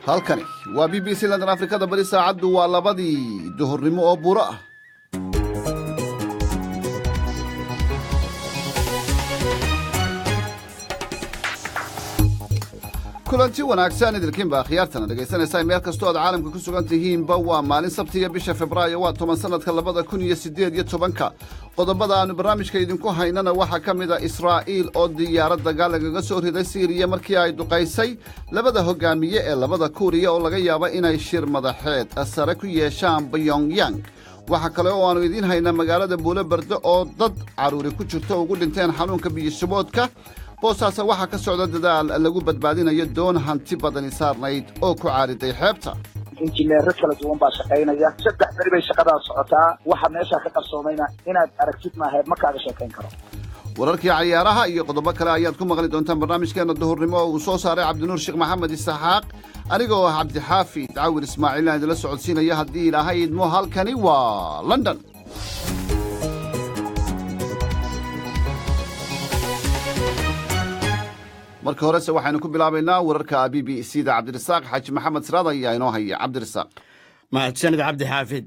halkani waa BBC London Afrikada bari saacaddu waa 2 duhurnimo oo buuro ah. kulanti wanaagsan idilkiin baa khiyaartana dhegaysanaysaa meel kastoo aad caalamka ku sugan tihiinba waa maalin sabtiga bisha Febraayo waa 10 sanadka 2018 qodobada aanu barnaamijka idinku haynana waxaa ka mid ah Israa'iil oo diyaarad dagaal lagaga soo riday Syria markii ay duqaysay labada hogaamiye ee labada Kuuriya oo laga yaabo inay shir madaxeed sare ku yeeshaan Pyongyang. waxa kale oo aanu idiin haynaa magaalada Buulebardo oo dad caruuri ku jirto ugu dhinteen xanuunka biyo-shuboodka. boosaasa waxaa ka socda dadaal lagu badbaadinayo doon hanti badani saarnayd oo ku caariday xeebta. injineero kala duwan baa shaqaynaya 3 beri bay shaqadaa socotaa waxa meesha ka qarsoomayna inaad aragtid maahay ma kaaga sheekayn karo. wararkii cayaaraha iyo qodobo kale ayaad ku maqli doontaan barnaamijkeena duhurnimo oo uu soo saaray Cabdinuur Sheekh Maxamed Isaxaaq anigoo ah Cabdixaafi Daawir Ismaaciil aan idila socodsiinaya haddii ilaahay idmo. halkani waa London. marka horese waxaynu ku bilaabaynaa wararka BBC-da Cabdirasaaq Xaaji Maxamed Siraad ayaa inoo haya. Cabdirasaaq. mahadsanid Cabdixaafid.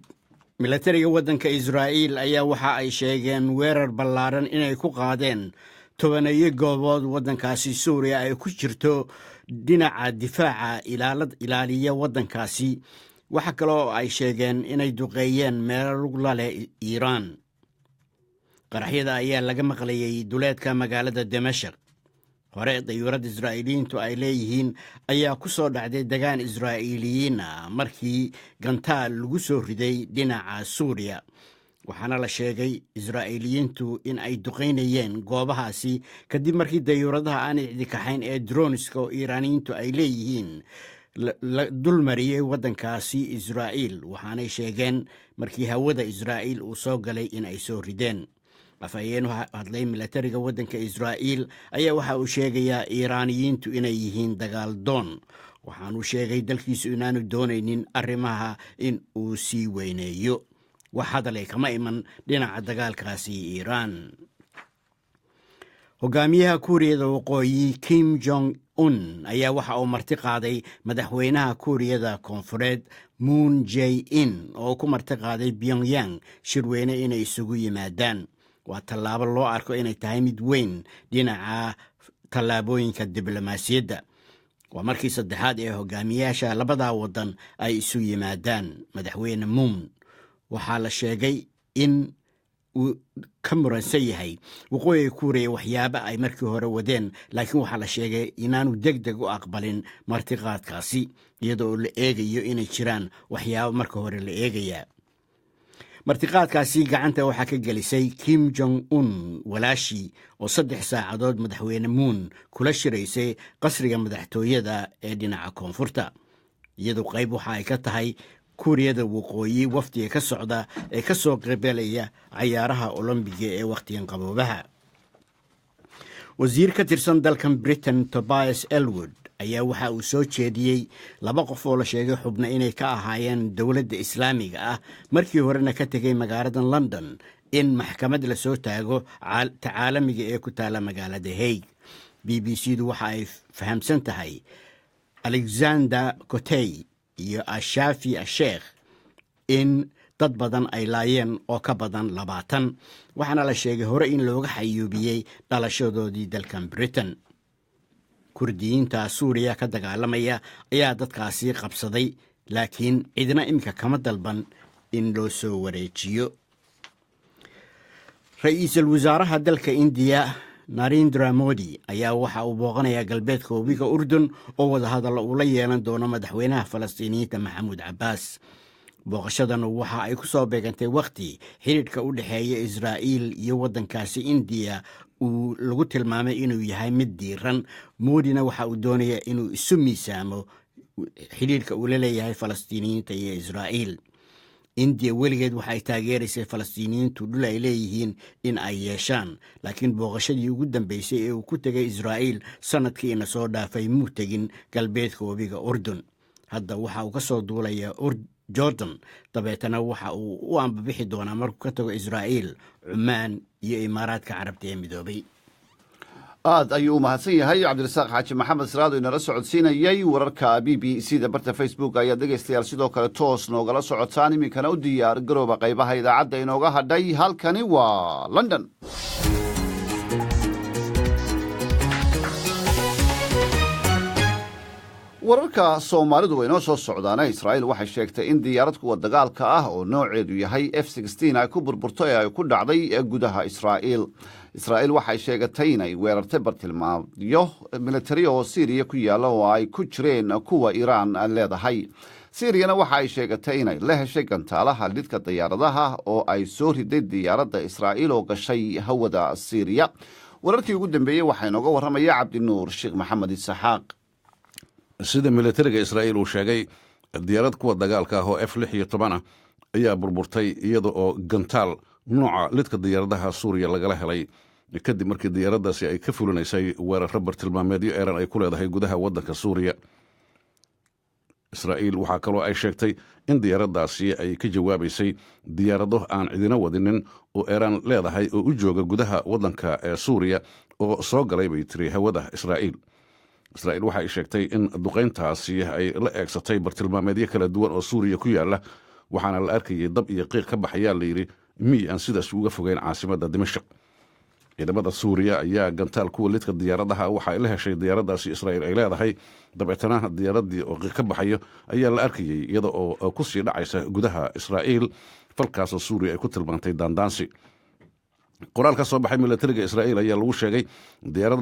milatariga waddanka Israa'iil ayaa waxa ay sheegeen weerar ballaaran inay ku qaadeen tobaneeyo goobood waddankaasi Suuriya ay ku jirto dhinaca difaaca ilaaliya waddankaasi. waxa kale oo ay sheegeen inay duqeeyeen meelo lug la leh Iiraan. qaraxyada ayaa laga maqlayay duleedka magaalada Damashq. hore dayuurad Israa'iiliyiintu ay leeyihiin ayaa ku soo dhacday degaan Israa'iiliyiin markii gantaal lagu soo riday dhinaca Suuriya. waxaana la sheegay Israa'iiliyiintu in ay duqaynayeen goobahaasi kadib markii dayuuradaha aan cidikaxayn ee droniska oo Iiraaniyiintu ay leeyihiin la dulmariyey waddankaasi Israa'iil. waxaanay sheegeen markii hawada Israa'iil uu soo galay in ay soo rideen. afhayeen hadlay milatariga waddanka Israa'iil ayaa waxa uu sheegayaa Iiraaniyiintu inay yihiin dagaal doon. waxaanuu sheegay dalkiisu inaanu doonaynin arrimaha in uu sii weyneeyo. wax hadalay kama iman dhinaca dagaalkaasi Iiraan. hogaamiyaha Kuuriyada Waqooyi Kim Jong-un ayaa waxa uu marti qaaday madaxweynaha Kuuriyada Koonfureed Moon Jae-in oo ku marti qaaday Pyongyang shirweyne inay isugu yimaadaan. waa tallaabo loo arko inay tahay mid weyn dhinaca tallaabooyinka diblomaasiyadda. waa markii saddexaad ee hogaamiyaasha labadaa waddan ay isu yimaadaan. madaxweyne Moon waxaa la sheegay in uu ka muransan yahay waqooyiga Kuuriya waxyaabo ay markii hore wadeen, laakiin waxaa la sheegay inaanu degdeg u aqbalin martiqaadkaasi iyadoo la eegayo inay jiraan waxyaabo marka hore la eegayaa. martiqaadkaasi gacanta waxaa ka gelisay Kim Jong-un walaashii oo 3 saacadood madaxweyne Moon kula shiraysay qasriga madaxtooyada ee dhinaca koonfurta. iyadoo qayb waxa ay ka tahay Kuuriyada Waqooyi wafdiga ka socda ee ka soo qaybgalaya cayaaraha Olombiga ee waqtigan qaboobaha. wasiir ka tirsan dalkan Britain Tobias Ellwood ayaa waxa uu soo jeediyey 2 qof oo la sheegay xubno inay ka ahaayeen dowladda islaamiga ah markii horena ka tegay magaalada London in maxkamad la soo taago caalamiga ee ku taala magaalada Hague. BBC-du waxa ay fahamsan tahay Alexander Kotey iyo Ashafi Sheikh in dad badan ay laayeen oo ka badan 20. waxaana la sheegay hore in looga xayuubiyey dhalashadoodii dalkan Britain. kurdiyiinta Suuriya ka dagaalamaya ayaa dadkaasi qabsaday, laakiin cidna imika kama dalban in loo soo wareejiyo. ra'iisul wasaaraha dalka Indiya Narendra Modi ayaa waxa uu booqanayaa galbeedka webiga Urdun oo wadahadallo ula yeelan doono madaxweynaha Falastiiniyiinta Maxamuud Cabbaas. booqashadan waxa ay ku soo beegantay waqti xiriirka u dhexeeya Israa'iil iyo waddankaasi Indiya uu lagu tilmaamay inuu yahay mid diiran. Modina waxa uu doonayaa inuu isu miisaamo xiriirka uu la leeyahay Falastiiniyiinta iyo Israa'iil. Indiya weligeed waxay taageeraysay Falastiiniyiintu dhul ay leeyihiin in ay yeeshaan, laakiin booqashadii ugu dambeysay ee uu ku tegay Israa'iil sanadkiina soo dhaafay muu tegin galbeedka webiga Urdun. hadda waxa uu ka soo duulaya jordan dabeetana waxa uu u ambabixi doonaa markuu ka tago israa'iil, cumaan iyo imaaraadka carabta ee midoobay. aad ayuu u mahadsan yahay cabdirasaaq xaaji maxamed siraado inala socodsiinayay wararka b b c da barta facebook ayaa dhegaystayaal sidoo kale toos noogala socotaan. iminkana u diyaar garooba qaybaha idaacadda inooga hadhay. halkani waa london. wararka soomaalidu way inoo soo socdaana israa'iil waxay sheegtay in diyaarad kuwa dagaalka ah oo nooceedu yahay F-16 ay ku burburto ee ay ku dhacday gudaha israa'iil. israa'iil waxay sheegatay inay weerartay bartilmaamyo militari oo Siiriya ku yaalla oo ay ku jireen kuwa Iiraan leedahay. Siiriyana waxa ay sheegatay inay la heshay gantaalaha lidka diyaaradaha oo ay soo riday diyaaradda Israa'iil oo gashay hawada Siiriya. wararkii ugu dambeeyey waxaa inooga warramaya cabdinuur sheekh maxamed isaxaaq. sida militariga Israa'iil uu sheegay, diyaarad kuwa dagaalka ah oo F-16 ayaa burburtay iyada oo gantaal nooca lidka diyaaradaha Suuriya lagala helay kadib markii diyaaraddaasi ay ka fulinaysay weerarro bartilmaameedyo Iiraan ay ku leedahay gudaha waddanka Suuriya. Israa'iil waxaa kaloo ay sheegtay in diyaaraddaasi ay ka jawaabaysay diyaarado aan cidina wadinin oo Iiraan leedahay oo u jooga gudaha waddanka Suuriya oo soo galay bay tiri hawada Israa'iil. Israa'iil waxa ay sheegtay in duqayntaasi ay la eegsatay bartilmaameedyo kala duwan oo Suuriya ku yaalla, waxaana la arkayay dab iyo qiiq ka baxayaa la yidhi miyi aan sidaas uga fogeyn caasimadda Dimashq. ciidamada Suuriya ayaa gantaal kuwa lidka diyaaradaha waxa ay la heshay diyaaraddaasi Israa'iil ay leedahay, dabeetana diyaaraddii oo qiiq ka baxayo ayaa la arkayay iyada oo ku sii dhacaysa gudaha Israa'iil, falkaasoo Suuriya ay ku tilmaantay daandaansi. qoraal ka soo baxay militariga Israa'iil ayaa lagu sheegay diyaarad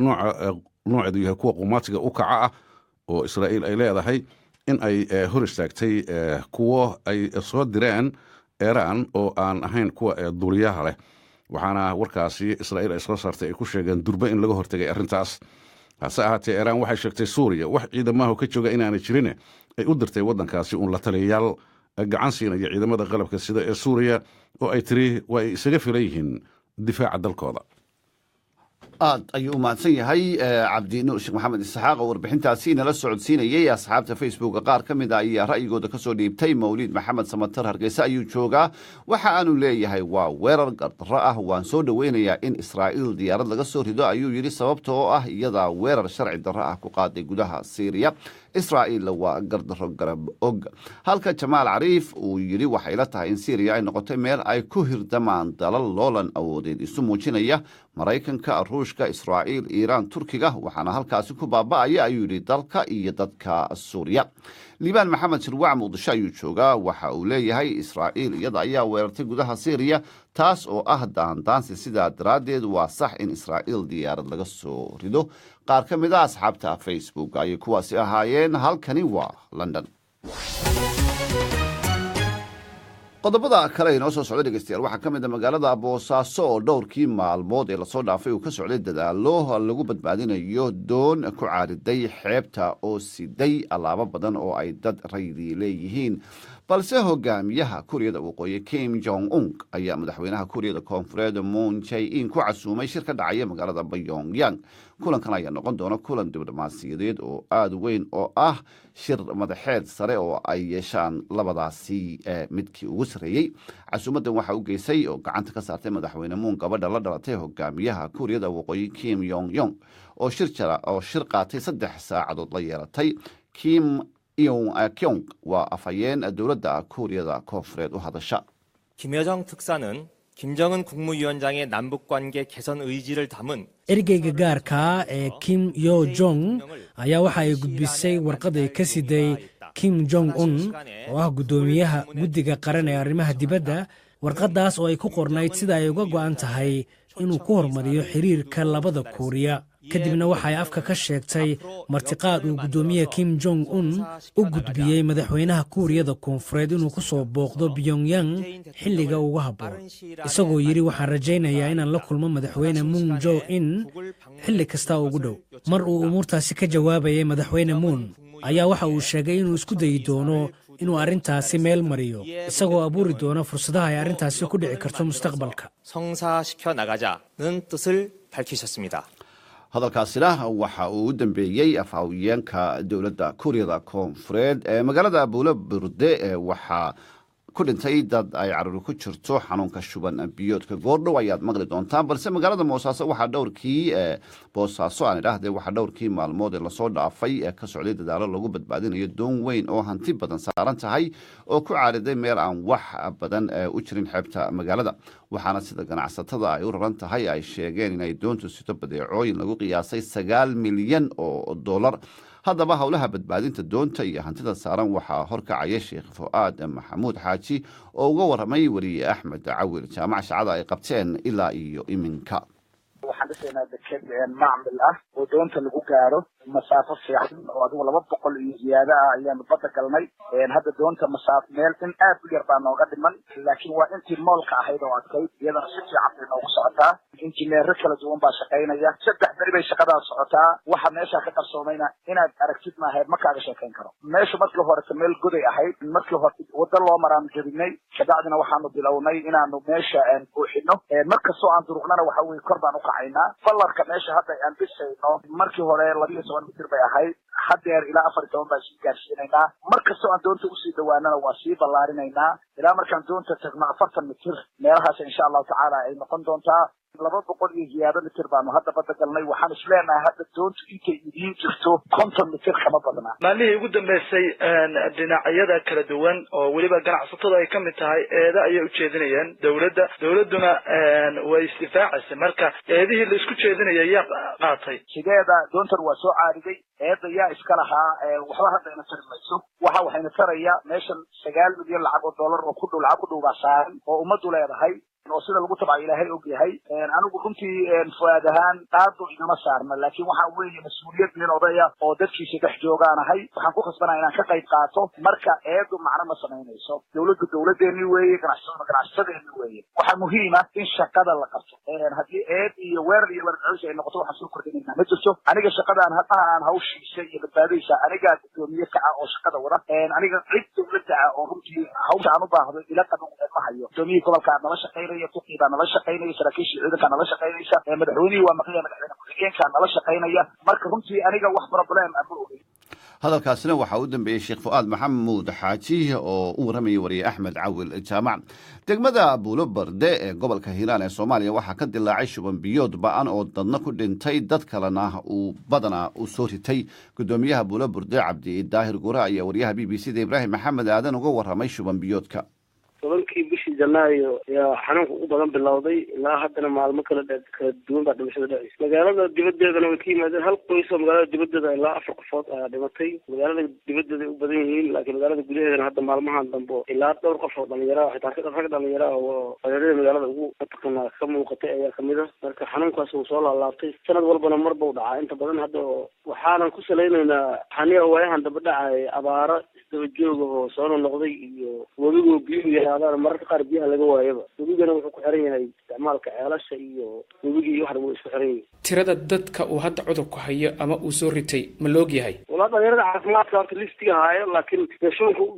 nooceedu yahay kuwa qumaatiga u kaca ah oo Israa'iil ay leedahay in ay hor istaagtay kuwo ay soo direen Iiraan oo aan ahayn kuwa duuliyaha leh, waxaana warkaasi Israa'iil ay soo saartay ay ku sheegeen durba in laga hortagay arrintaas. hase ahaatee Iiraan waxay sheegtay Suuriya wax ciidamaha ka jooga inaanay jirin ay u dirtay waddankaasi un la taliyayaal gacan siinaya ciidamada qalabka sida ee Suuriya oo ay tiri way isaga filan yihiin difaaca dalkooda. aad ayuu u mahadsan yahay cabdinuur sheekh maxamed isaxaaq oo warbixintaasi nala socodsiinayay. asxaabta facebooka qaar ka mid a ayaa ra'yigooda ka soo dhiibtay. mawliid maxamed samatar hargeysa ayuu joogaa. waxa aanu leeyahay waa weerar gardarro ah, waan soo dhoweynayaa in Israa'iil diyaarad laga soo rido ayuu yidhi, sababta oo ah iyadaa weerar sharci darro ah ku qaaday gudaha Siiriya. Israa'iil waa gardarro garab og. halka Jamaal Cariif uu yidhi waxay la tahay in Siiriya ay noqotay meel ay ku hirdamaan dalal loolan awoodeed isu muujinaya, Maraykanka, Ruushka, Israa'iil, Iiraan, Turkiga, waxaana halkaasi ku baaba'aya ayuu yidhi dalka iyo dadka Suuriya. liibaan maxamed shirwac muqdisho ayuu joogaa. waxa uu leeyahay Israa'iil iyada ayaa weerartay gudaha Siiriya, taas oo ah daandaansi, sidaa daraaddeed waa sax in Israa'iil diyaarad laga soo rido. qaar ka mid a asxaabta Facebook ayay kuwaasi ahaayeen. halkani waa London. qodobada kale inoo soo socda dhegeystayaal waxaa ka mid a magaalada Boosaaso oo dhowrkii maalmood ee lasoo dhaafay uu ka socday dadaalo lagu badbaadinayo doon ku caariday xeebta oo siday alaabo badan oo ay dad raydi leeyihiin, balse hogaamiyaha Kuuriyada Waqooyi Kim Jong-un ayaa madaxweynaha Kuuriyada Koonfureed Moon Jae-in ku casuumay shir ka dhacaya magaalada Pyongyang. kulankan ayaa noqon doona kulan diblomaasiyadeed oo aad u weyn oo ah shir madaxeed sare oo ay yeeshaan labadaasi midkii ugu sarreeyey. casuumadan waxaa u geysay oo gacanta ka saartay madaxweyne Moon gabadha la dhalatay hogaamiyaha Kuuriyada Waqooyi Kim Jong-un oo shir qaatay 3 saacadood la yeelatay. Kim Kyong waa afhayeen dowladda Kuuriyada Koonfureed u hadasha. 김여정 특사는 김정은 국무위원장의 남북관계 개선 의지를 담은 ergeyga gaarka ee Kim Yo Jong ayaa waxa ay gudbisay warqad ay ka siday Kim Jong Un oo ah guddoomiyaha guddiga qaran ee arrimaha dibadda. warqadaas oo ay ku qornayd sida ay uga go'an tahay inuu ku horumariyo xiriirka labada Kuuriya. kadibna waxay afka ka sheegtay martiqaad uu guddoomiyaha Kim Jong Un u gudbiyey madaxweynaha Kuuriyada Koonfureed inuu ku soo booqdo Pyongyang xilliga ugu habboon, isagoo yidhi waxaan rajaynayaa inaan la kulmo madaxweyne Moon Jae-in xilli kasta ugu dhow. mar uu umuurtaasi ka jawaabayay madaxweyne Moon ayaa waxa uu sheegay inuu isku dayi doono inuu arrintaasi meel mariyo, isagoo abuuri doona fursadaha ay arrintaasi ku dhici karto mustaqbalka. 성사시켜 나가자는 뜻을 밝히셨습니다. hadalkaasina waxa uu u dambeeyey afhaweenka dowladda kuuriyada koonfureed ee magaalada buulo burde waxaa ku dhintay dad ay carruur ku jirto xanuunka shuban biyoodka goordhow ayaad maqli doontaan balse magaalada boosaaso waxaa dhowrkii maalmood ee lasoo dhaafay ee ka socday dadaalo lagu badbaadinayo doon weyn oo hanti badan saaran tahay oo ku caariday meel aan wax badan u jirin xeebta magaalada waxaana sida ganacsatada ay u raran tahay ay sheegeen inay doontu sito badeecooyin lagu qiyaasay 9 milyan oo dollar haddaba howlaha badbaadinta doonta iyo hantida saaran waxaa horkacaya sheekh fu'aad maxamuud xaaji oo uga waramay wariye axmed cawil jaamac shacada ay qabteen ilaa iyo iminka waxaan dhisaynaa deked macmil ah oo doonta lagu gaaro masaafo fiican oo adigu 200 iyo ziyaada ah ayaanu badda galnay hadda doonta masaafo meel in aad u yar baa nooga dhiman laakiin waa intii moolka ahayd oo adkayd iyadana si fiican bay noogu socotaa injineero kala duwan baa shaqaynaya 3 beri bay shaqadaa socotaa waxa meesha ka qarsoomayna inaad aragtid maahayd ma kaaga sheekayn karo meeshu markii hore meel goday ahayd markii hore wada loo maraan jabinay kadacdina waxaanu bilownay inaanu meesha buuxino markastoo aan duruqnana waxa weeye kor baan u kacaynaa fallarka meesha hadda aan dhisayno markii hore 12 mitir bay ahayd hadeer ilaa 14 baan sii gaarsiinaynaa markastoo aan doonta usii dhawaanana waa sii ballaarinaynaa ilaa markaan doonta tagno 40 mitir meelahaas insha allahu tacaala ay noqon doontaa 200 iyo ziyaado mitir baanu hadda badda galnay waxaan isleenahay hadda doontu intay idiin jirto 50 mitir kama badna maalihii ugu dambeysay dhinacyada kala duwan oo weliba ganacsatada ay ka mid tahay eeda ayay u jeedinayeen dowladuna way isdifaacaysa marka eedihii la isku jeedinaya yaa qaatay sideeda doontan waa soo caariday eeda yaa iska lahaa waxba hadda ina tari mayso waxayna taraya meeshan 9 milyan lacag oo dollar oo ku dhow baa saaran oo ummadu leedahay oo sida lagu tabay ilaahay og yahay anigu runtii fuaad ahaan qaado inama saarna laakiin waxa weeye mas'uuliyad nin odaya oo dadkiisa dhex joogaanahay waxaan ku khasbanahay inaan ka qayb qaato marka eedu macna ma samaynayso dowladeeni weeye ganacsadeeni weeye waxa muhiim ah in shaqada la qabto haddii eed iyo weerar iyo warcus ay noqoto waxaan soo kordhinayna ma jirto aniga shaqadaan aan hawshiisa iyo badbaadaysa aniga gudoomiye ka ah oo shaqada wada aniga cid dowladda ah oo runtii hawsha aan u baahdo ila qaban ma hayo gudoomiye gobolka nala shaqeynaya tuqiida nala shaqeynaya saraakiisha ciidanka nala shaqeynaysa madaxweynuhu waa maqlaya madaxweyne ku-xigeenka nala shaqeynaya marka runtii aniga wax problem ah ma ogeyn hadalkaasina waxaa u dambeeyey sheekh fu'aad maxamuud xaaji oo u waramayay wariye axmed cawil jaamac degmada buulo barde ee gobolka hiiraan ee soomaaliya waxaa ka dilaacay shuban biyood ba'an oo dadna ku dhintay dad kalena uu badanaa u soo ritay gudoomiyaha buulo burde cabdi daahir gure ayaa wariyaha b b c da ibraahim maxamed aadan uga waramay shuban biyoodka 7kii bishii Janaayo ayaa xanuunka ugu badan bilowday ilaa haddana maalmo kala duwan baa dhimashada dhacaysa magaalada dibaddeedana way ka yimaadeen hal qoys oo magaalada dibaddeeda ilaa 4 qofood ayaa dhimatay magaalada dibaddeeda u badan yihiin laakiin magaalada gudaheedana hadda maalmahan dambe ilaa 2 qof oo dhalinyaro ah xitaa rag dhalinyaro ah oo magaalada magaalada ugu taqana ka muuqatay ayaa kamid ah marka xanuunkaas uu soo laalaabtay sanad walbana mar buu dhacaa inta badan hadda waxaanan ku saleynaynaa xaniya waayahan dambe dhacay abaaro isdaba joog oo soo noqday iyo wadigu biyo mararka qaar biyaha laga waayaba webigana wuxuu ku xiran yahay isticmaalka ceelasha iyo webigii iyo waxna wuu isku xiran yahay tirada dadka uu hadda cudurku hayo ama uu soo ritay ma loog yahay walaa dhalinyarada caafimaadka horta listiga haayo laakiin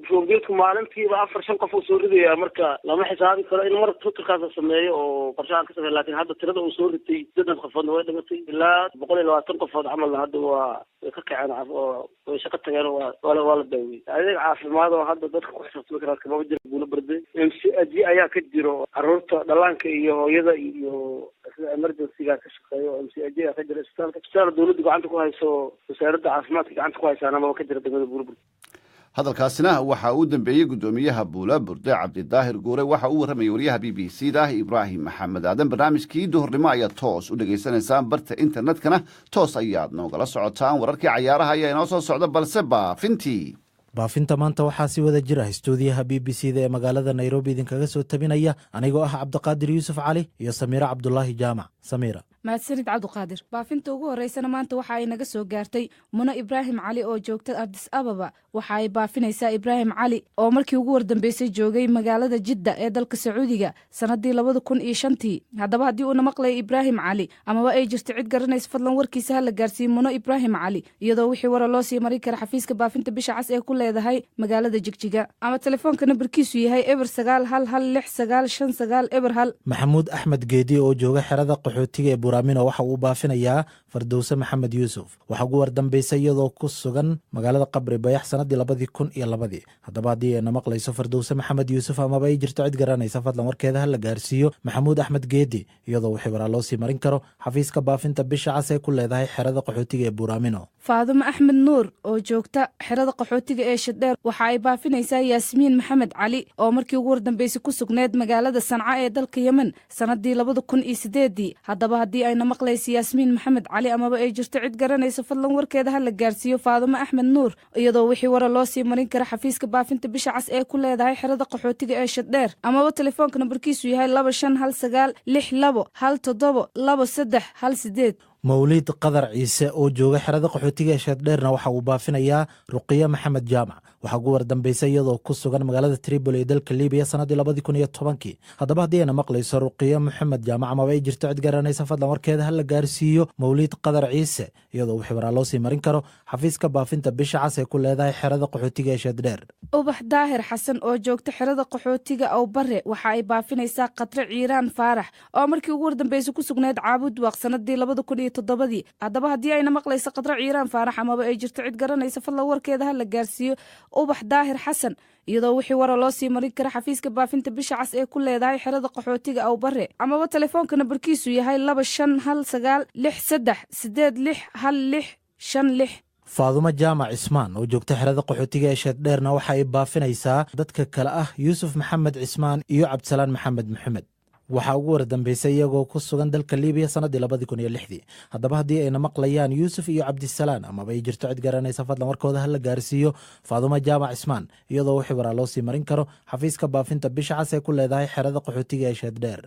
shubangeedku maalintiiba 4-5 qof uu soo ridaya marka lama xisaabi karo in mar tuturkaas sameeyo oo qorshaha ka sameeyo laakiin hadda tirada uu soo ritay 3 qofood way dhimatay ilaa 120 qofood camal hadda waa ka kaceen oo way shaqo tageen waa la daawiyay adeeg caafimaad oo hadda dadka ku xisaabi karaan kama jiro buulo barde MCAD ayaa ka jiro carruurta dhallaanka iyo hooyada iyo sida emergency-ga ka shaqeeyo MCAD ayaa ka jira isbitaalka dowladda gacanta ku hayso wasaaradda caafimaadka gacanta ku haysaana ma ka jira degmada buulo barde hadalkaasina waxaa uu dambeeyey gudoomiyaha buulo burde cabdi daahir guure waxa uu waramayay wariyaha b b c da ibraahim maxamed aadan barnaamijkii duhurnimo ayaa toos u dhagaysanaysaan barta internetkana toos ayaad noogala socotaan wararkii cayaaraha ayaa inoo soo socda balse baafinta maanta waxaa si wada jira istuudiyaha b b c da ee magaalada nairobi idinkaga soo tabinaya anigoo ah cabdiqaadir yuusuf cali iyo samiira cabdulaahi jaamac samiira mahadsanid cabdiqaadir baafinta ugu horeysana maanta waxa ay naga soo gaartay muno ibraahim cali oo joogta ardis ababa waxa ay baafinaysaa ibraahim cali oo markii ugu wardambeysay joogay magaalada jidda ee dalka sacuudiga sanadii 2005 haddaba haddii uuna maqlaya ibraahim cali amaba ay jirto cid garanaysa fadlan warkiisa ha la gaarsiiye muno ibraahim cali iyadoo wixii wara loo sii mari kara xafiiska baafinta bisha cas ee ku leedahay magaalada jigjiga ama telefoonka nambarkiisu yahay eber 9 1 1 6 9 5 9 eber 1 maxamuud axmed geedi oo jooga xerada qaxootiga ee buuraamino waxa uu baafinayaa fardowse maxamed yuusuf waxaa ugu wardambaysay iyadoo ku sugan magaalada qabri bayax sanadii 2002 haddaba haddii ayna maqlayso fardowse maxamed yuusuf amaba ay jirto cid garanaysa fadlan warkeeda ha la gaarsiiyo maxamuud axmed geedi iyadoo wixii waraa loo sii marin karo xafiiska baafinta bisha cas ee ku leedahay xerada qaxootiga ee buuraamino. faadumo axmed nuur oo joogta xerada qaxootiga ee shadheer waxa ay baafinaysaa yaasmiin maxamed cali oo markii ugu wardambaysay ku sugneed magaalada sanca ee dalka yemen sanadii 2008 haddaba haddii ayna maqlayso yaasmiin maxamed cali amaba ay jirto cid garanaysa fadlan warkeeda ha la gaarsiiyo faadumo axmed nuur iyadoo wixii wara loo sii marin kara xafiiska baafinta bisha cas ee ku leedahay xerada qaxootiga ee shadheer amaba telefoonka nambarkiisu yahay 251962727318. mawliid qadar ciise oo jooga xerada qaxootiga ee shadheerna waxa uu baafinayaa ruqiya maxamed jaamac waxaa ugu wardambaysay iyadoo ku sugan magaalada tripoli ee dalka libiya sanadii 2010 haddaba haddii ayna maqlayso ruqiya maxamed jaamac amaba ay jirto cid garanaysa fadlan warkeeda ha la gaarsiiyo mawliid qadar ciise iyadoo wixii waraa loo sii marin karo xafiiska baafinta bisha cas ee ku leedahay xerada qaxootiga ee shadheer. ubax daahir xasan oo joogta xerada qaxootiga aw bare waxa ay baafinaysaa qatre ciiraan faarax oo markii ugu wardambaysay ku sugneed caabud waaq sanadii 2007 haddaba haddii ayna maqlayso qatre ciiraan faarax amaba ay jirto cid garanaysa fadlan warkeeda ha la gaarsiiyo ubax daahir xasan iyadoo wixii wara loo sii marin kara xafiiska baafinta bisha cas ee ku leedahay xerada qaxootiga aw bare amaba telefoonka nambarkiisu yahay 251963861656. faadumo jaamac cismaan oo joogta xerada qaxootiga ee shadheerna waxa ay baafinaysaa dadka kale ah yuusuf maxamed cismaan iyo cabdisalaan maxamed maxamed waxaa ugu wardambaysay iyagoo ku sugan dalka libiya sanadii 2006 haddaba haddii ayna maqlayaan yuusuf iyo cabdisalaan amaba ay jirto cid garanaysa fadlan warkooda ha la gaarsiiyo faadumo jaamac cismaan iyadoo wixii waraa loo sii marin karo xafiiska baafinta bisha cas ee ku leedahay xerada qaxootiga ee shadheer.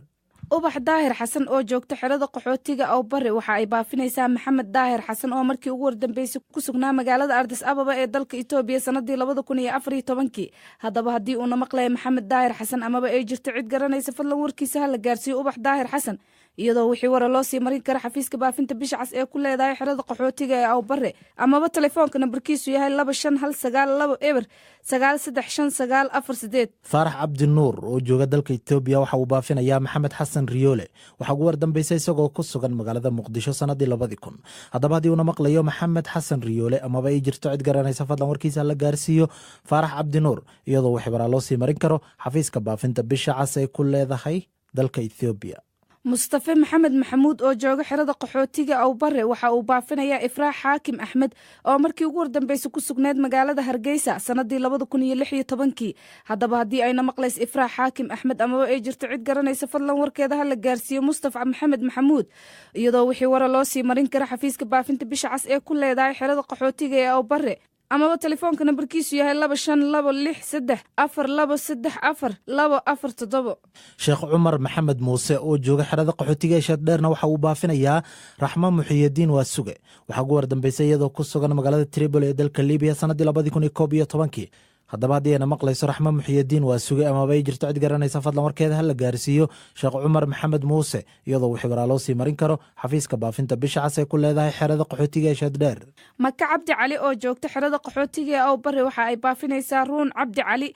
ubax daahir xasan oo joogta xerada qaxootiga aw bare waxa ay baafinaysaa maxamed daahir xasan oo markii ugu wardambaysay ku sugnaa magaalada ardis ababa ee dalka Itoobiya sanadii 2014 haddaba haddii uuna maqlay maxamed daahir xasan amaba ay jirto cid garanaysa fadlan warkiisa ha la gaarsiiyo ubax daahir xasan iyadoo wixii wara loo sii marin kara xafiiska baafinta bisha cas ee ku leedahay xerada qaxootiga ee aw bare amaba telefoonka nambarkiisu yahay 2592935948. faarax cabdi nuur oo jooga dalka Itoobiya waxa uu baafinayaa maxamed xasan riyoole waxaa ugu wardambaysay isagoo ku sugan magaalada muqdisho sanadii 2000 haddaba haddii uuna maqlayo maxamed xasan riyoole amaba ay jirto cid garanaysa fadlan warkiisa la gaarsiiyo faarax cabdi nuur iyadoo wixii waraa loo sii marin karo xafiiska baafinta bisha cas ee ku leedahay dalka Itoobiya. mustafa maxamed maxamuud oo jooga xerada qaxootiga aw bare waxa uu baafinayaa ifraax xaakim axmed oo markii ugu wardambaysay ku sugneed magaalada hargeysa sanadii 2016 haddaba haddii ayna maqlayso ifraax xaakim axmed amaba ay jirto cid garanaysa fadlan warkeeda ha la gaarsiiyo mustafa maxamed maxamuud iyadoo wixii wara loo sii marin kara xafiiska baafinta bisha cas ee ku leedahay xerada qaxootiga ee aw bare amaba telefoonka nambarkiisu yahay 2526423447. sheekh cumar maxamed muuse oo jooga xerada qaxootiga ee shadheerna waxa uu baafinayaa raxmo muxiyadiin waa suge waxaa ugu wardambaysay iyadoo ku sugan magaalada tripoli ee dalka libiya sanadii 2011 haddaba haddii ayna maqlayso raxmo muxiyadiin waa suge amaba ay jirto cid garanaysa fadlan warkeeda ha la gaarsiiyo sheekh cumar maxamed muuse iyadoo wixii waraa loo sii marin karo xafiiska baafinta bisha cas ee ku leedahay xerada qaxootiga ee shadheer. maka cabdi cali oo joogta xerada qaxootiga ee aw bare waxa ay baafinaysaa ruun cabdi cali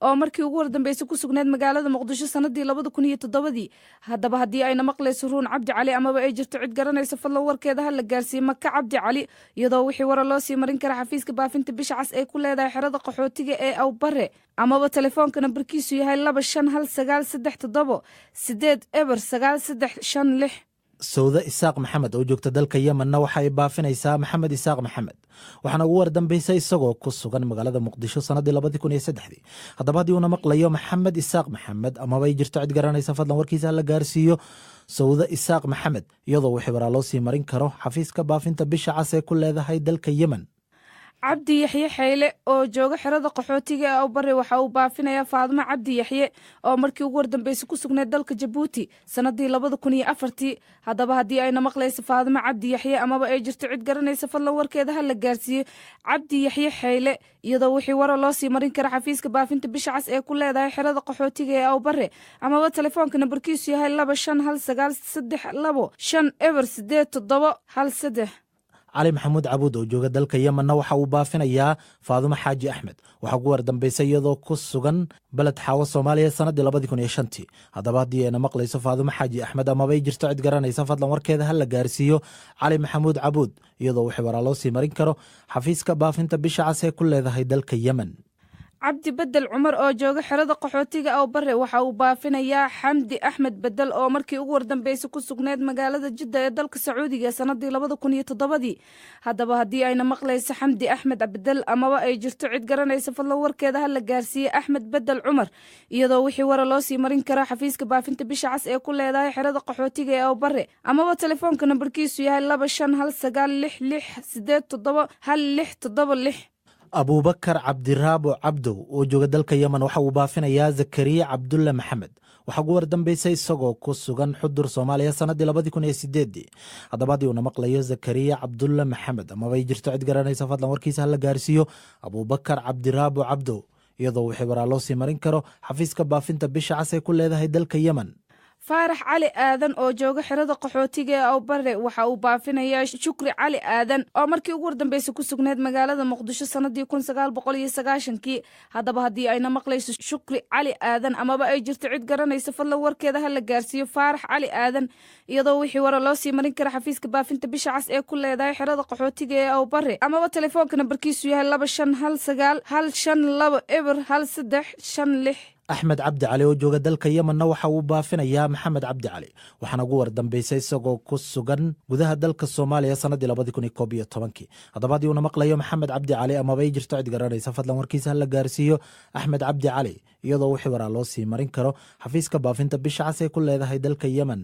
oo markii ugu wardambaysay ku sugneed magaalada muqdisho sanadii 2007 haddaba haddii ayna maqlayso ruun cabdi cali amaba ay jirto cid garanaysa fadlan warkeeda ha la gaarsiiyo maka cabdi cali iyadoo wixii wara loo sii marin kara xafiiska baafinta bisha cas ee ku leedahay xerada qaxootiga ee aw bare amaba telefoonka nambarkiisu yahay 2519389356. sawda isaaq maxamed oo joogta dalka yemenna waxa ay baafinaysaa maxamed isaaq maxamed waxaana ugu wardambaysay isagoo ku sugan magaalada muqdisho sanadii 2003 haddaba haddii uuna maqlayo maxamed isaaq maxamed amaba ay jirto cid garanaysa fadlan warkiisa la gaarsiiyo sawda isaaq maxamed iyadoo wixii waraa loo sii marin karo xafiiska baafinta bisha cas ee ku leedahay dalka yemen. cabdi yaxye xeyle oo jooga xerada qaxootiga ee aw bare waxa uu baafinayaa faadumo cabdi yaxye oo markii ugu wardambaysay ku sugneed dalka jabuuti sanadii 2004 haddaba haddii ayna maqlayso faadumo cabdi yaxye amaba ay jirto cid garanaysa fadlan warkeeda ha la gaarsiiyo cabdi yaxye xeyle iyadoo wixii wara loo sii marin kara xafiiska baafinta bisha cas ee ku leedahay xerada qaxootiga ee aw bare amaba telefoonka nambarkiisu yahay 2519325887. cali maxamuud cabuud oo jooga dalka yemenna waxa uu baafinayaa faadumo xaaji axmed waxaa ugu wardambaysay iyadoo ku sugan beled xaawo soomaaliya sannaddii 2005 haddaba haddii ayna maqlayso faadumo xaaji axmed amabay jirto cid garanaysa fadlan warkeeda ha la gaarsiiyo cali maxamuud cabuud iyadoo wixii waraa loo sii marin karo xafiiska baafinta bisha cas ee ku leedahay dalka yemen. cabdi bedel cumar oo jooga xerada qaxootiga aw bare waxa uu baafinayaa xamdi axmed bedel oo markii ugu wardambeysay ku sugneed magaalada jidda ee dalka sacuudiga sanadii 2007 haddaba haddii ayna maqlayso xamdi axmed bedel amaba ay jirto cid garanaysa fadlan warkeeda ha la gaarsiiyey axmed bedel cumar iyadoo wixii wara loo sii marin karaa xafiiska baafinta bisha cas ee ku leedahay xerada qaxootiga ee aw bare amaba telefoonka nambarkiisu yahay 25 abuubakar cabdiraabo cabdow oo jooga dalka yemen waxa uu baafinayaa zakariya cabdulle maxamed waxaa ugu wardambaysay isagoo ku sugan xudur soomaaliya sannaddii 2008 haddaba haddii uuna maqlayo zakariya cabdulle maxamed amabay jirto cid garanaysa fadlan warkiisa ha la gaarsiiyo abuubakar cabdiraabo cabdow iyadoo wixii waraa loo sii marin karo xafiiska baafinta bisha cas ee ku leedahay dalka yemen. faarax cali aadan oo jooga xerada qaxootiga ee aw bare waxa uu baafinayaa shukri cali aadan oo markii ugu wardambeysay ku sugneed magaalada muqdisho sanadii 1990 haddaba haddii ayna maqlayso shukri cali aadan amaba ay jirto cid garanaysa fadlan warkeeda ha la gaarsiiyo faarax cali aadan iyadoo wixii wara loo sii marin kara xafiiska baafinta bisha cas ee ku leedahay xerada qaxootiga ee aw bare amaba telefoonka nambarkiisu yahay 2519 axmed cabdi cali oo jooga dalka yemenna waxa uu baafinayaa maxamed cabdi cali waxaana ugu wardambaysay isagoo ku sugan gudaha dalka soomaaliya sannaddii 2011 haddaba haddii uuna maqlayo maxamed cabdi cali amabay jirto cid garanaysa fadlan warkiisa ha la gaarsiiyo axmed cabdi cali iyadoo wixii waraa loo sii marin karo xafiiska baafinta bisha cas ee ku leedahay dalka yemen.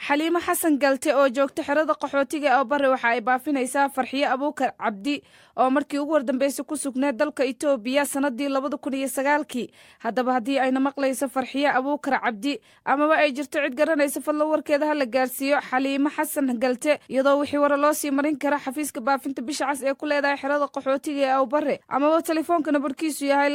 xaliimo xasan galte oo joogta xerada qaxootiga ee bare waxa ay baafinaysaa farxiyo abuukar cabdi oo markii ugu wardambeysay ku sugneed dalka Itoobiya sanadii 2009 haddaba haddii ayna maqlayso farxiyo abuukar cabdi amaba ay jirto cid garanaysa fadlan warkeeda ha la gaarsiiyo xaliimo xasan galte iyadoo wixii wara loo sii marin kara xafiiska baafinta bisha cas ee ku leedahay xerada qaxootiga ee bare amaba telefoonka nambarkiisu yahay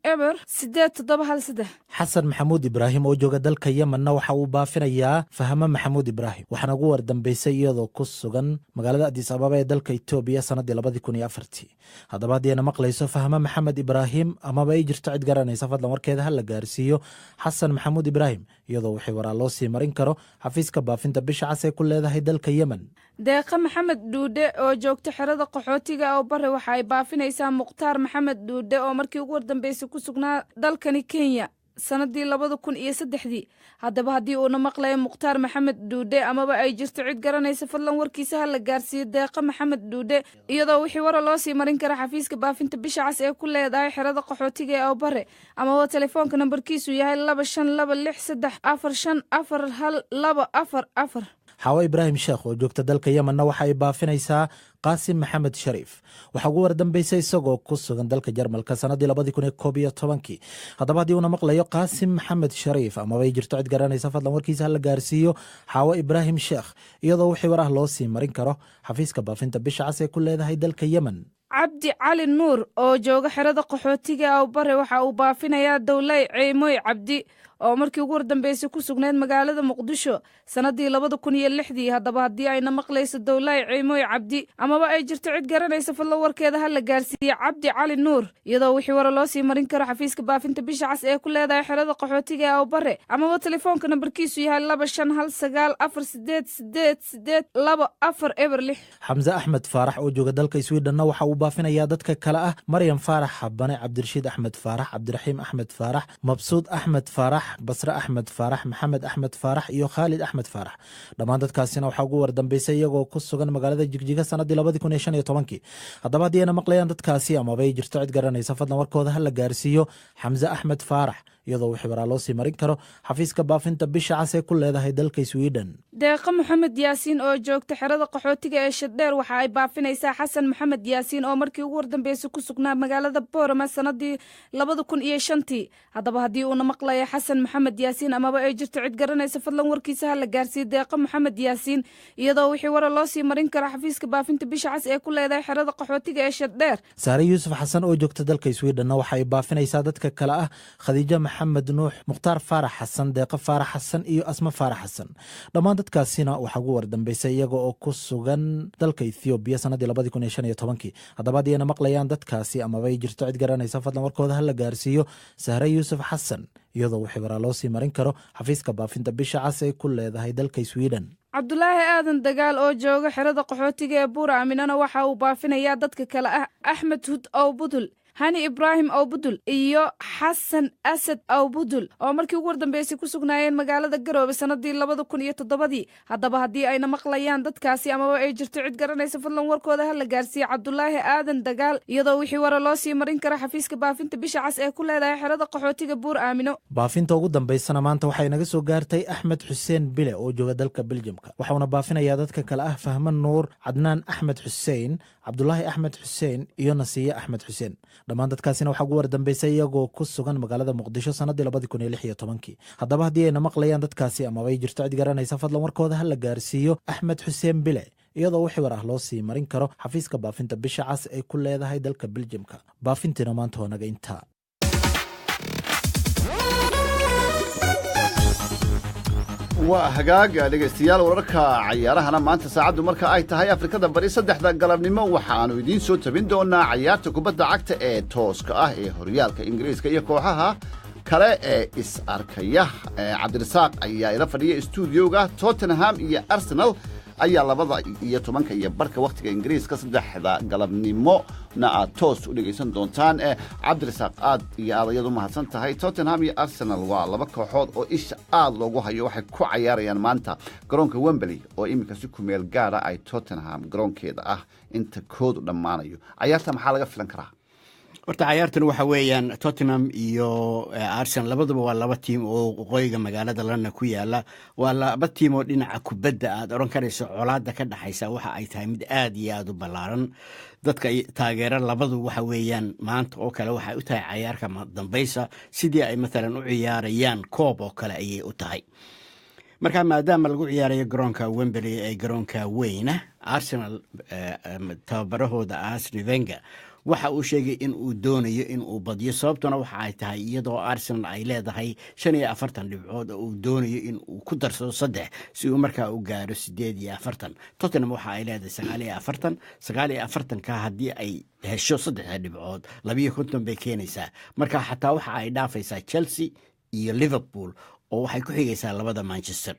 25 xasan maxamuud ibraahim oo jooga dalka yemenna waxa uu baafinayaa fahmo maxamuud ibraahim waxaana ugu wardambaysay iyadoo ku sugan magaalada addis ababa ee dalka Itoobiya sanadii 2004 haddaba haddii ayna maqlayso fahmo maxamed ibraahim amaba ay jirto cid garanaysa fadlan warkeeda ha la gaarsiiyo xasan maxamuud ibraahim iyadoo wixii waraa loo sii marin karo xafiiska baafinta bisha cas ee ku leedahay dalka yemen. deeqa maxamed dhuudhe oo joogta xerada qaxootiga oo bare waxa ay baafinaysaa mukhtaar maxamed dhuudhe oo markii ugu wardambeysay ku sugnaa dalkani Kenya sanadii 2003 haddaba haddii uuna maqlayo mukhtaar maxamed dhuudhe amaba ay jirto cid garanaysa fadlan warkiisa ha la gaarsiiyo deeqa maxamed dhuudhe iyadoo wixii wara loo sii marin kara xafiiska baafinta bisha cas ee ku leedahay xerada qaxootiga ee bare amaba telefoonka nambarkiisu yahay 2563541244. xaawo ibraahim sheekh oo joogta dalka yemenna waxa ay baafinaysaa qaasim maxamed shariif waxaa ugu wardambaysay isagoo ku sugan dalka jarmalka sannaddii 2011 haddaba haddii uuna maqlayo qaasim maxamed shariif amabay jirto cid garanaysa fadlan warkiisa ha la gaarsiiyo xaawo ibraahim sheekh iyadoo wixii warah loo sii marin karo xafiiska baafinta bisha cas ee ku leedahay dalka yemen. cabdi cali nuur oo jooga xerada qaxootiga aw bare waxa uu baafinayaa dowlay ceemoy cabdi oo markii ugu wardambeysay ku sugneed magaalada muqdisho sanadii 2006 haddaba haddii ayna maqlayso dowlay ceemoy cabdi amaba ay jirto cid garanaysa fadlan warkeeda ha la gaarsiiyo cabdi cali nuur iyadoo wixii wara loo sii marin karo xafiiska baafinta bisha cas ee ku leedahay xerada qaxootiga aw bare amaba telefoonka nambarkiisu yahay 25198824 xamse axmed faarax oo jooga dalka Sweden waxa uu baafinayaa dadka kale ah maryam faarax xabane cabdirashiid axmed faarax cabdiraxiim axmed faarax mabsuud axmed faarax basre axmed faarax maxamed axmed faarax iyo khaalid axmed faarax dhammaan dadkaasina waxaa ugu wardambaysay iyagoo ku sugan magaalada jigjiga sanadii 2015 haddaba haddii ayna maqlayaan dadkaasi amabay jirto cid garanaysa fadlan warkooda ha la gaarsiiyo xamse axmed faarax iyadoo wixii waraa loo sii marin karo xafiiska baafinta bisha cas ee ku leedahay dalka Sweden. deeqa maxamed yaasiin oo joogta xerada qaxootiga ee shadheer waxa ay baafinaysaa xasan maxamed yaasiin oo markii ugu wardambeysay ku sugnaa magaalada Boorama sanadii 2005 haddaba haddii uuna maqlayo xasan xasan maxamed yaasiin amaba ay jirto cid garanaysa fadlan warkiisa ha la gaarsiiye deeqa maxamed yaasiin iyadoo wixii wara loo sii marin kara xafiiska baafinta bisha cas ee ku leedahay xerada qaxootiga ee shaddheer. saare yuusuf xasan oo joogta dalka swidhenna waxa ay baafinaysaa dadka kale ah khadiijo maxamed nuux, mukhtaar faarax xasan, deeqa faarax xasan iyo asma faarax xasan. dhammaan dadkaasina waxaa ugu wardambeysay iyaga oo ku sugan dalka ethoobiya sanadii 2015. haddaba haddii maqlayaan dadkaasi amaba ay jirto cid garanaysa fadlan warkooda ha la gaarsiiyo saare yuusuf xasan iyadoo wixii waraa loo sii marin karo xafiiska baafinta bisha cas ee ku leedahay dalka sweden. cabdulaahi aadan dagaal oo jooga xerada qaxootiga ee buura aaminana waxa uu baafinayaa dadka kale ah axmed hud ow budul, hani ibraahim ow budul iyo xasan asad ow budul oo markii ugu wardambeysay ku sugnaayeen magaalada garoobe sanadii 2007. haddaba haddii ayna maqlayaan dadkaasi amaba ay jirto cid garanaysa fadlan warkooda ha la gaarsiiye cabdulaahi aadan dagaal iyadoo wixii wara loo sii marin kara xafiiska baafinta bisha cas ee ku leedahay xerada qaxootiga buur aamino. baafinta ugu dambeysana maanta waxay naga soo gaartay axmed xuseen bile oo jooga dalka beljamka. waxauna baafinayaa dadka kale ah fahman nuur, cadnaan axmed xuseen, cabdulaahi axmed xuseen iyo nasiye axmed xuseen. dhammaan dadkaasina waxaa ugu wardambeysay iyagoo ku sugan magaalada muqdisho sanadii 2016. haddaba haddii ayna maqlayaan dadkaasi amaba ay jirto cid garanaysa fadlan warkooda ha la gaarsiiyo axmed xuseen bile iyadoo wixii war ah loo sii marin karo xafiiska baafinta bisha cas ay ku leedahay dalka beljamka. baafintiina maanta waa naga intaa. waa hagaaga dhegaystayaal wararka cayaarahana maanta saacaddu marka ay tahay afrikada bari 3 galabnimo waxaannu idiin soo tabin doonaa cayaarta kubadda cagta ee tooska ah ee horyaalka ingiriiska iyo kooxaha kale ee is arkaya. cabdirasaaq ayaa ila fadhiya stuudioga. Tottenham iyo Arsenal ayaa 2:10 iyo barka waqtiga ingiriiska 3 galabnimona aad toos u dhegaysan doontaan. cabdirasaaq aad iyo aad ayadu mahadsan tahay. Tottenham iyo Arsenal waa laba kooxood oo isha aad loogu hayo. waxay ku cayaarayaan maanta garoonka Wembley oo iminka si ku meel gaara ay Tottenham garoonkeeda ah inta koodu dhammaanayo. cayaarta maxaa laga filan karaa? horta cayaartan waxa weeyaan Tottenham iyo Arsenal labaduba waa laba tiim oo waqooyiga magaalada London ku yaala. waa laba tiim oo dhinaca kubadda aad oran karayso colaadda ka dhaxaysa waxa ay tahay mid aad iyo aad u ballaaran. dadka taageera labadu waxa weeyaan maanta oo kale waxay u tahay cayaarka dambaysa sidii ay maalan u ciyaarayaan koob oo kale ayay u tahay. marka maadaama lagu ciyaarayo garoonka Wembley ee garoonka weyna, Arsenal tababarahooda Arsene Wenger waxa uu sheegay in uu doonayo in uu badiyo. sababtuna waxa ay tahay iyadoo Arsenal ay leedahay 45 dhibcood oo uu doonayo in uu ku darsado 3 si uu markaa u gaaro 48. Tottenham waxa ay leedahay 49 ka haddii ay hesho 3 dhibcood 52 bay keenaysaa. marka xataa waxa ay dhaafaysaa Chelsea iyo Liverpool oo waxay ku xigaysaa labada Manchester.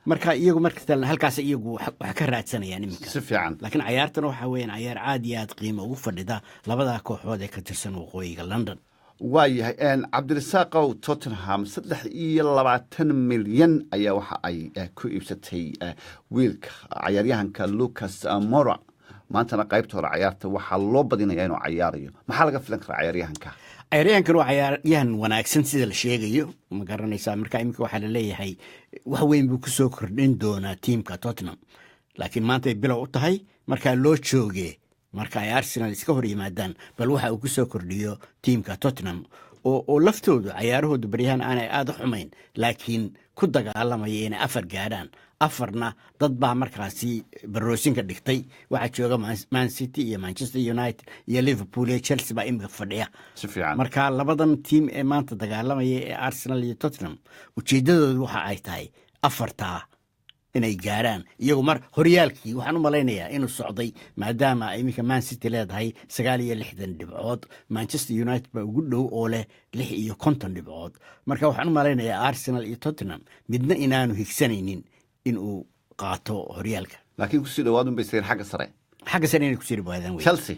marka iyagu marka halkaas iyagu wax ka raadsanayaan iminka si fiican. laakiin cayaartan waxa weeyaan cayaar aad iyo aad qiimo ugu fadhida labada kooxood ee ka tirsan waqooyiga London. waayahay cabdirasaaqow Tottenham 23 milyan ayaa waxa ay ku iibsatay wiilka cayaaryahanka Lucas Moura. maantana qaybta hore cayaarta waxaa loo badinayaa inuu cayaarayo. maxaa laga filan karaa cayaaryahanka? cayaaryahankan waa cayaaryahan wanaagsan sida la sheegayo, ma garanaysaa. marka iminka waxaa la leeyahay wax weyn buu ku soo kordhin doonaa tiimka Tottenham, laakiin maanta ay bilow u tahay markaa loo jooge marka ay Arsenal iska hor yimaadaan bal waxa uu ku soo kordhiyo tiimka Tottenham oo laftoodu cayaarahoodu baryahan aanay aad u xumayn laakiin ku dagaalamaya inay 4 gaadhaan. 4na dad baa markaasi baroosinka dhigtay. waxaa jooga Man City iyo Manchester United iyo Liverpool iyo Chelsea baa imika fadhiya. si fiican. marka labadan tiim ee maanta dagaalamaya ee Arsenal iyo Tottenham ujeedadoodu waxa ay tahay 4 inay gaaraan iyagu mar horyaalkii. waxaan u malaynayaa inuu socday maadaama iminka Man City leedahay 69 dhibcood, Manchester United baa ugu dhow oo leh 56 dhibcood. marka waxaan u malaynayaa Arsenal iyo Tottenham midna inaanu higsanaynin in uu qaato horyaalka, laakiin ku sii dhawaad un bay sayr xagga sare inay ku sii dhawaadaan. Chelsea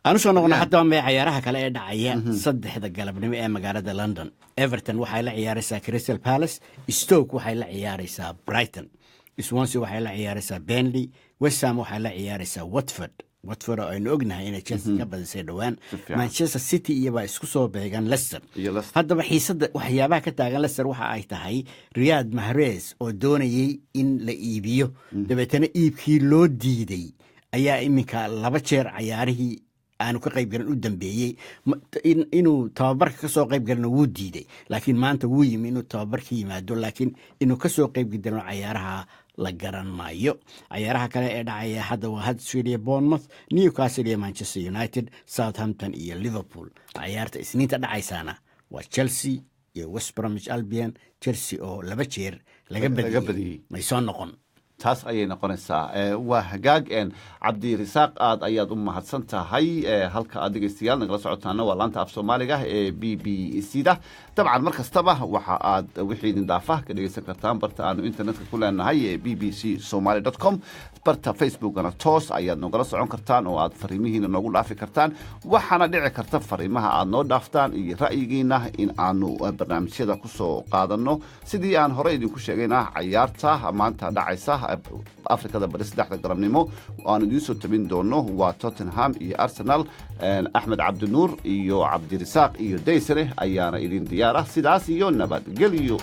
aanu soo noqono haddaba mee cayaaraha kale ee dhacaya 3 galabnimo ee magaalada London. Everton waxay la ciyaaraysaa Crystal Palace, Stoke waxay la ciyaaraysaa Brighton, Swansea waxay la ciyaaraysaa Burnley, West Ham waxay la ciyaaraysaa Watford oo aynu ognahay inay Chelsea ka badisay dhowaan. Manchester City iyaba isku soo beegan Leicester. haddaba xiisada waxyaabaha ka taagan Leicester waxa ay tahay Riyad Mahrez oo doonayay in la iibiyo dabeetana iibkii loo diiday ayaa iminka 2 jeer cayaarihii aanu ka qayb galin u dambeeyey inuu tababarka kasoo qayb galina wuu diiday laakiin maanta wuu yimi inuu tababarka yimaado laakiin inuu kasoo qayb galino cayaaraha la garan maayo cayaaraha kale ee dhacaya hadda waa Huddersfield iyo Bournemouth, Newcastle iyo Manchester United, Southampton iyo Liverpool. cayaarta isniinta dhacaysana waa Chelsea iyo West Bromwich Albion. Chelsea oo 2 jeer laga badiyay may soo noqon. taas ayay noqonaysaa waa hagaag cabdirasaaq aad ayaad u mahadsan tahay halka aad dhegeystayaal nagala socotaana waa laanta af soomaaliga ee BBC da dabcan mar kastaba waxa aad wixii idin dhaafa ka dhegeysan kartaan barta aanu internetka ku leenahay ee bbcsomali.com barta facebookana toos ayaad nogala socon kartaan oo aad fariimihiina noogu dhaafi kartaan waxaana dhici karta fariimaha aad noo dhaaftaan iyo ra'yigiina in aanu barnaamijyada kusoo qaadano sidii aan hore idinku sheegayna cayaarta maanta dhacaysa afrikada bari 3 galabnimo aan idin soo tabin doono waa Tottenham iyo Arsenal. Axmed Cabdinuur iyo Cabdirasaaq iyo Daysare ayaana idin diyaar ah sidaas iyo nabadgelyo.